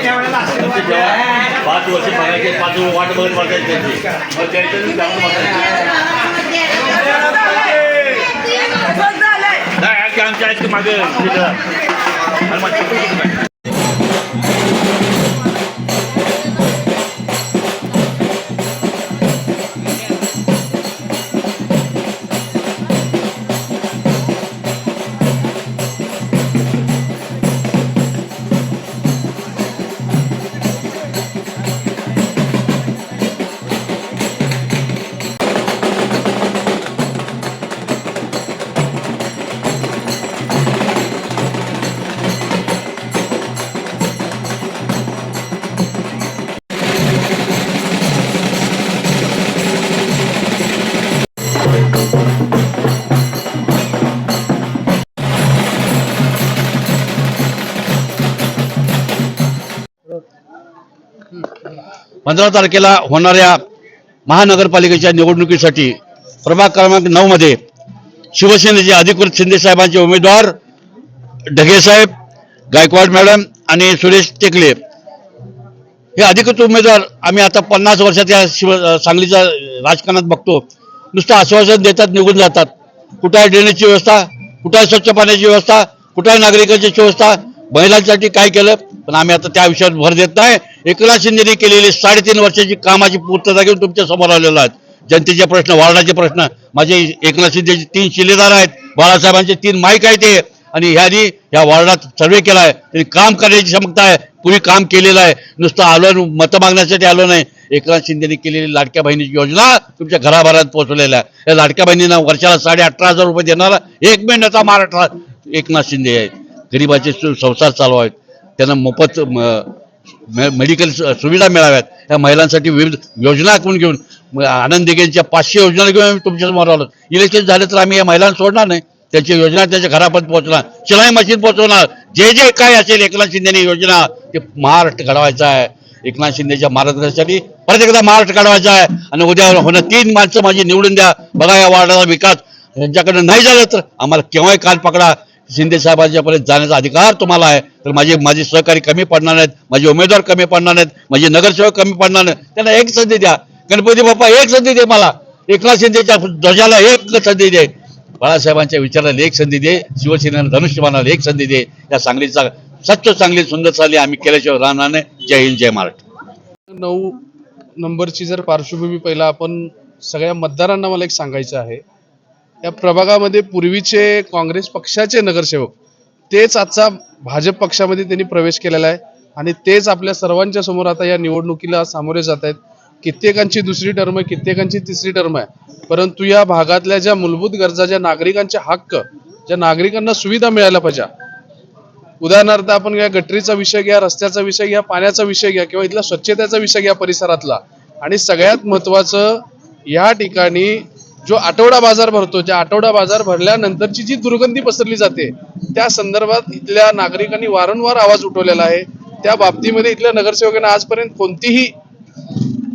5 वर्ष बघायचे, 5 वाट बघत बसायचे त्यांची. मग त्यांच्यातून जाऊन बसायचे. नाही आमच्या आहेत मागे पंधरा तारखेला होणाऱ्या महानगरपालिकेच्या निवडणुकीसाठी प्रभाग क्रमांक 9 मध्ये शिवसेनेचे अधिकृत शिंदे साहेबांचे उमेदवार ढगे साहेब, गायकवाड मॅडम आणि सुरेश टेकले हे अधिकृत उमेदवार आम्ही आता 50 वर्षात या सांगलीच्या राजकारणात बघतो. नुसतं आश्वासन देतात, निघून जातात. कुठे आहे ड्रेनेजची व्यवस्था, कुठे आहे स्वच्छ पाण्याची व्यवस्था, कुठे आहे नागरिकांची व्यवस्था, महिलांसाठी काय केलं. पण आम्ही आता त्या विषयावर भर देत नाही. एकनाथ शिंदेने केलेली 3.5 वर्षाची कामाची पूर्तता घेऊन तुमच्या समोर आलेलो आहेत. जनतेचे प्रश्न, वार्डाचे प्रश्न, माझे एकनाथ शिंदेचे 3 शिलेदार आहेत, बाळासाहेबांचे 3 माईक आहेत ते, आणि ह्यांनी या वार्डात सर्वे केला आहे. त्यांनी काम करण्याची क्षमता आहे, पूर्वी काम केलेलं आहे. नुसतं आलो मतं मागण्यासाठी आलो नाही. एकनाथ शिंदेने केलेली लाडक्या बहिणीची योजना तुमच्या घराभरात पोहोचवलेल्या आहे. या लाडक्या बहिणींना वर्षाला 18,500 रुपये देणारा एकमेव महाराष्ट्रात एकनाथ शिंदे आहेत. गरिबाचे संसार चालवावेत, त्यांना मोफत मेडिकल सुविधा मिळाव्यात, या महिलांसाठी विविध योजना आखून घेऊन आनंद दिघेंच्या 500 योजना घेऊन आम्ही तुमच्यासमोर आलो. इलेक्शन झाले तर आम्ही या महिलांना सोडणार नाही. त्यांची योजना त्यांच्या घरापर्यंत पोहोचणार, शिलाई मशीन पोहोचवणार, जे जे काय असेल एकनाथ शिंदेने योजना ते महाराष्ट्र घडवायचा आहे. एकनाथ शिंदेच्या मार्गदर्शनासाठी परत एकदा महाराष्ट्र घडवायचा आहे. आणि उद्या होणं 3 माणसं माझी निवडून द्या. बघा या वार्डाचा विकास यांच्याकडनं नाही झालं तर आम्हाला केव्हाही काल पकडा. शिंदे साहेबांच्यापर्यंत जाण्याचा अधिकार तुम्हाला आहे. तर माझे सहकारी कमी पडणार नाहीत, माझे उमेदवार कमी पडणार नाहीत, माझे नगरसेवक कमी पडणार नाहीत. त्यांना एक संधी द्या. गणपती बाप्पा एक संधी दे, मला एकनाथ शिंदेच्या ध्वजाला एक संधी दे, बाळासाहेबांच्या विचाराला एक संधी दे, शिवसेनेला धनुष्यबाणाला एक संधी दे. या सांगलीचा स्वच्छ चांगली सुंदर चालली आम्ही केल्याशिवाय राहणार नाही. जय हिंद, जय महाराष्ट्र. 9 नंबरची जर पार्श्वभूमी पहिला आपण सगळ्या मतदारांना मला एक सांगायचं आहे. या प्रभागामध्ये पूर्वीचे काँग्रेस पक्षाचे नगरसेवक तेच आजचा भाजप पक्षामध्ये त्यांनी प्रवेश केलेला आहे आणि तेच आपल्या सर्वांच्या समोर आता या निवडणुकीला सामोरे जात आहेत. कित्येकांची 2री टर्म आहे, कित्येकांची 3री टर्म आहे. परंतु या भागातल्या ज्या मूलभूत गरजा, ज्या नागरिकांचे हक्क, ज्या नागरिकांना सुविधा मिळायला पाहिजे, उदाहरणार्थ आपण या गटरीचा विषय घ्या, रस्त्याचा विषय घ्या, पाण्याचा विषय घ्या किंवा इथला स्वच्छतेचा विषय घ्या परिसरातला, आणि सगळ्यात महत्त्वाचं या ठिकाणी जो आठवडा बाजार भरतो, ज्या आठवडा बाजार भरल्यानंतरची जी दुर्गंधी पसरली जाते त्या संदर्भात इथल्या नागरिकांनी वारंवार आवाज उठवलेला आहे. त्या बाबतीमध्ये इथल्या नगरसेवकांना आजपर्यंत कोणतीही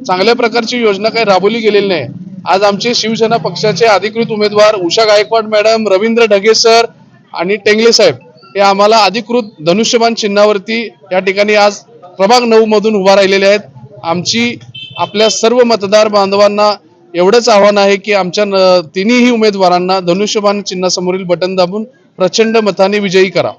चांगल्या प्रकारची योजना काही राबवली गेलेली नाही. आज आमचे शिवसेना पक्षाचे अधिकृत उमेदवार उषा गायकवाड मॅडम, रवींद्र ढगे सर आणि टेंगले साहेब हे आम्हाला अधिकृत धनुष्यबाण चिन्हावरती या ठिकाणी आज प्रभाग 9 मधून उभा राहिलेले आहेत. आमची आपल्या सर्व मतदार बांधवांना एवढंच आव्हान आहे की आमच्या तिन्ही उमेदवारांना धनुष्यबाण चिन्हासमोरील बटन दाबून प्रचंड मताने विजयी करा.